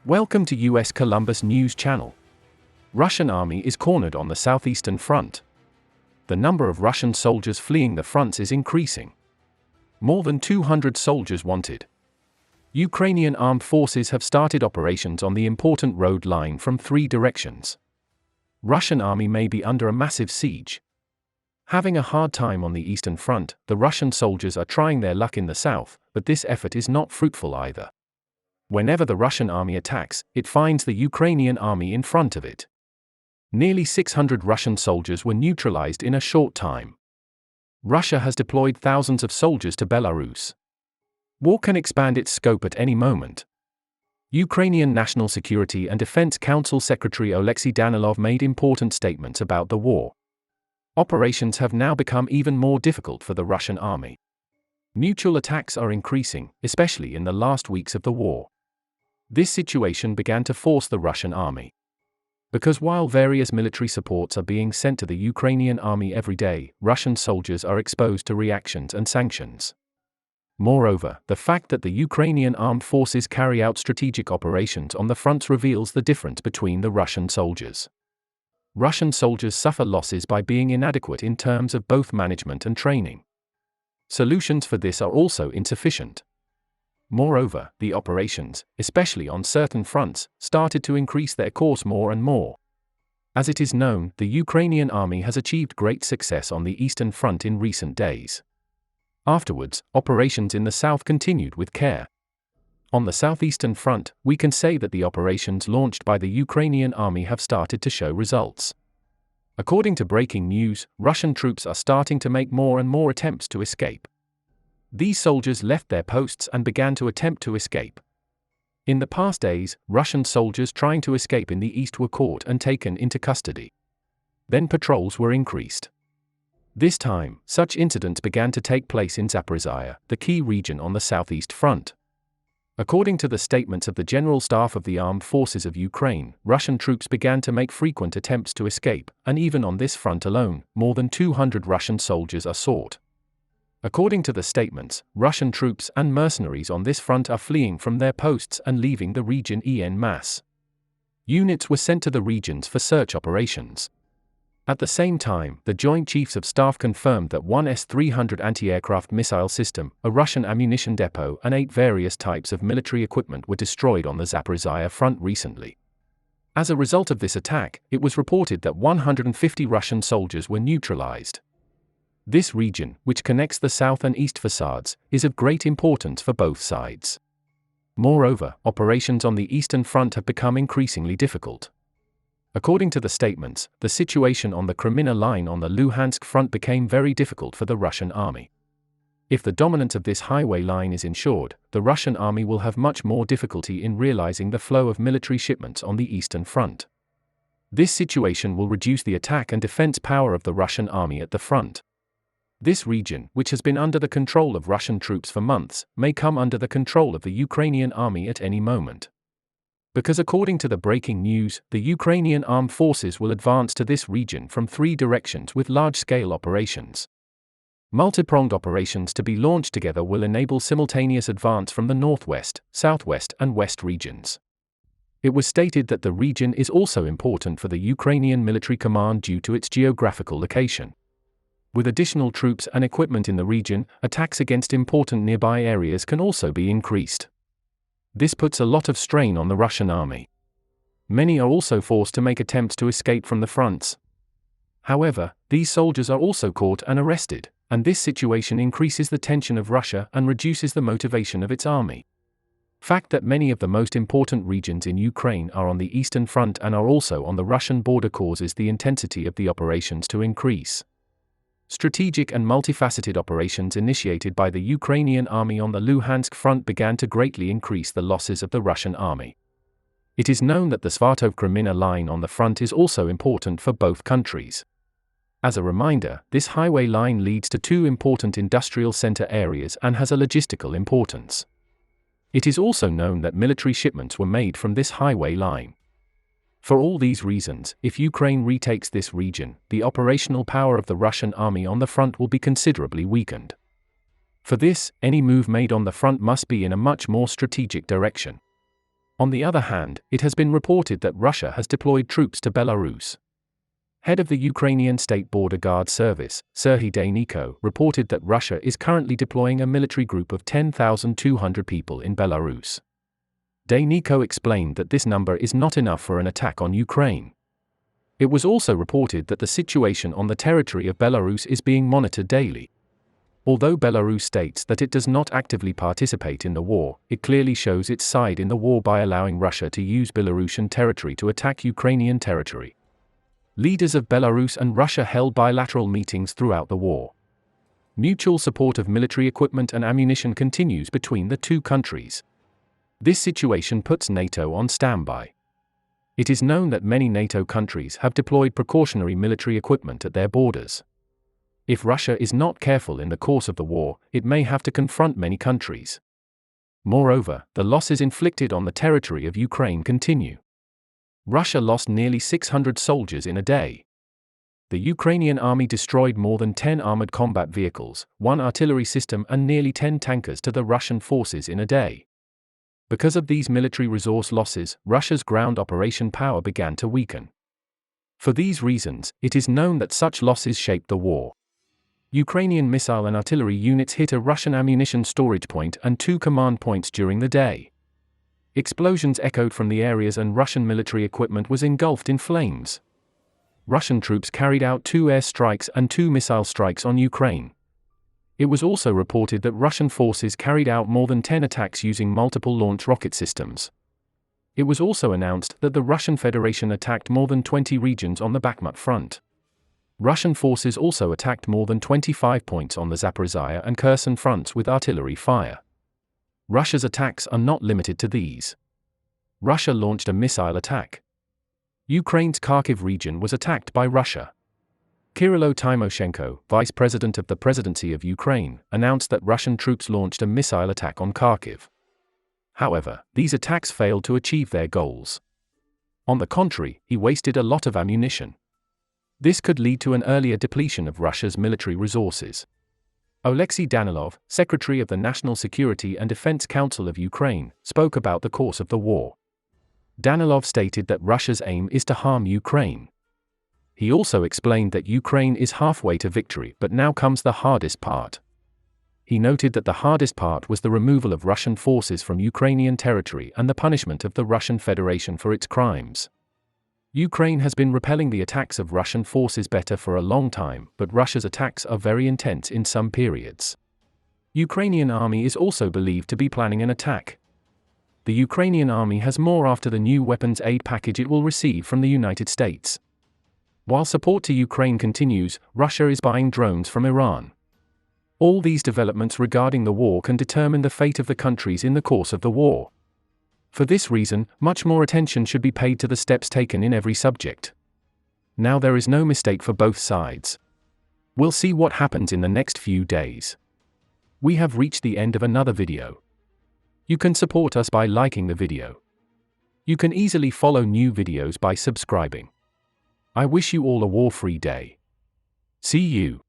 Welcome to US Columbus News Channel. Russian army is cornered on the southeastern front. The number of Russian soldiers fleeing the fronts is increasing. More than 200 soldiers wanted. Ukrainian armed forces have started operations on the important road line from 3 directions. Russian army may be under a massive siege. Having a hard time on the eastern front, the Russian soldiers are trying their luck in the south, but this effort is not fruitful either. Whenever the Russian army attacks, it finds the Ukrainian army in front of it. Nearly 600 Russian soldiers were neutralized in a short time. Russia has deployed thousands of soldiers to Belarus. War can expand its scope at any moment. Ukrainian National Security and Defense Council Secretary Oleksiy Danilov made important statements about the war. Operations have now become even more difficult for the Russian army. Mutual attacks are increasing, especially in the last weeks of the war. This situation began to force the Russian army. Because while various military supports are being sent to the Ukrainian army every day, Russian soldiers are exposed to reactions and sanctions. Moreover, the fact that the Ukrainian armed forces carry out strategic operations on the fronts reveals the difference between the Russian soldiers. Russian soldiers suffer losses by being inadequate in terms of both management and training. Solutions for this are also insufficient. Moreover, the operations, especially on certain fronts, started to increase their course more and more. As it is known, the Ukrainian army has achieved great success on the eastern front in recent days. Afterwards, operations in the south continued with care. On the southeastern front, we can say that the operations launched by the Ukrainian army have started to show results. According to breaking news, Russian troops are starting to make more and more attempts to escape. These soldiers left their posts and began to attempt to escape. In the past days, Russian soldiers trying to escape in the east were caught and taken into custody. Then patrols were increased. This time, such incidents began to take place in Zaporizhia, the key region on the southeast front. According to the statements of the General Staff of the Armed Forces of Ukraine, Russian troops began to make frequent attempts to escape, and even on this front alone, more than 200 Russian soldiers are sought. According to the statements, Russian troops and mercenaries on this front are fleeing from their posts and leaving the region en masse. Units were sent to the regions for search operations. At the same time, the Joint Chiefs of Staff confirmed that one S-300 anti-aircraft missile system, a Russian ammunition depot and 8 various types of military equipment were destroyed on the Zaporizhia front recently. As a result of this attack, it was reported that 150 Russian soldiers were neutralized. This region, which connects the south and east facades, is of great importance for both sides. Moreover, operations on the eastern front have become increasingly difficult. According to the statements, the situation on the Kreminna line on the Luhansk front became very difficult for the Russian army. If the dominance of this highway line is ensured, the Russian army will have much more difficulty in realizing the flow of military shipments on the eastern front. This situation will reduce the attack and defense power of the Russian army at the front. This region, which has been under the control of Russian troops for months, may come under the control of the Ukrainian army at any moment. Because according to the breaking news, the Ukrainian armed forces will advance to this region from 3 directions with large-scale operations. Multi-pronged operations to be launched together will enable simultaneous advance from the northwest, southwest and west regions. It was stated that the region is also important for the Ukrainian military command due to its geographical location. With additional troops and equipment in the region, attacks against important nearby areas can also be increased. This puts a lot of strain on the Russian army. Many are also forced to make attempts to escape from the fronts. However, these soldiers are also caught and arrested, and this situation increases the tension of Russia and reduces the motivation of its army. Fact that many of the most important regions in Ukraine are on the eastern front and are also on the Russian border causes the intensity of the operations to increase. Strategic and multifaceted operations initiated by the Ukrainian army on the Luhansk front began to greatly increase the losses of the Russian army. It is known that the Svatov-Kreminna line on the front is also important for both countries. As a reminder, this highway line leads to 2 important industrial center areas and has a logistical importance. It is also known that military shipments were made from this highway line. For all these reasons, if Ukraine retakes this region, the operational power of the Russian army on the front will be considerably weakened. For this, any move made on the front must be in a much more strategic direction. On the other hand, it has been reported that Russia has deployed troops to Belarus. Head of the Ukrainian State Border Guard Service, Serhiy Daynyko, reported that Russia is currently deploying a military group of 10,200 people in Belarus. Daynyko explained that this number is not enough for an attack on Ukraine. It was also reported that the situation on the territory of Belarus is being monitored daily. Although Belarus states that it does not actively participate in the war, it clearly shows its side in the war by allowing Russia to use Belarusian territory to attack Ukrainian territory. Leaders of Belarus and Russia held bilateral meetings throughout the war. Mutual support of military equipment and ammunition continues between the two countries. This situation puts NATO on standby. It is known that many NATO countries have deployed precautionary military equipment at their borders. If Russia is not careful in the course of the war, it may have to confront many countries. Moreover, the losses inflicted on the territory of Ukraine continue. Russia lost nearly 600 soldiers in a day. The Ukrainian army destroyed more than 10 armored combat vehicles, 1 artillery system and nearly 10 tankers to the Russian forces in a day. Because of these military resource losses, Russia's ground operation power began to weaken. For these reasons, it is known that such losses shaped the war. Ukrainian missile and artillery units hit a Russian ammunition storage point and 2 command points during the day. Explosions echoed from the areas and Russian military equipment was engulfed in flames. Russian troops carried out 2 air strikes and 2 missile strikes on Ukraine. It was also reported that Russian forces carried out more than 10 attacks using multiple launch rocket systems. It was also announced that the Russian Federation attacked more than 20 regions on the Bakhmut front. Russian forces also attacked more than 25 points on the Zaporizhzhia and Kherson fronts with artillery fire. Russia's attacks are not limited to these. Russia launched a missile attack. Ukraine's Kharkiv region was attacked by Russia. Kyrylo Tymoshenko, vice president of the presidency of Ukraine, announced that Russian troops launched a missile attack on Kharkiv. However, these attacks failed to achieve their goals. On the contrary, he wasted a lot of ammunition. This could lead to an earlier depletion of Russia's military resources. Oleksiy Danilov, Secretary of the National Security and Defense Council of Ukraine, spoke about the course of the war. Danilov stated that Russia's aim is to harm Ukraine. He also explained that Ukraine is halfway to victory, but now comes the hardest part. He noted that the hardest part was the removal of Russian forces from Ukrainian territory and the punishment of the Russian Federation for its crimes. Ukraine has been repelling the attacks of Russian forces better for a long time, but Russia's attacks are very intense in some periods. Ukrainian army is also believed to be planning an attack. The Ukrainian army has more after the new weapons aid package it will receive from the United States. While support to Ukraine continues, Russia is buying drones from Iran. All these developments regarding the war can determine the fate of the countries in the course of the war. For this reason, much more attention should be paid to the steps taken in every subject. Now there is no mistake for both sides. We'll see what happens in the next few days. We have reached the end of another video. You can support us by liking the video. You can easily follow new videos by subscribing. I wish you all a war-free day. See you.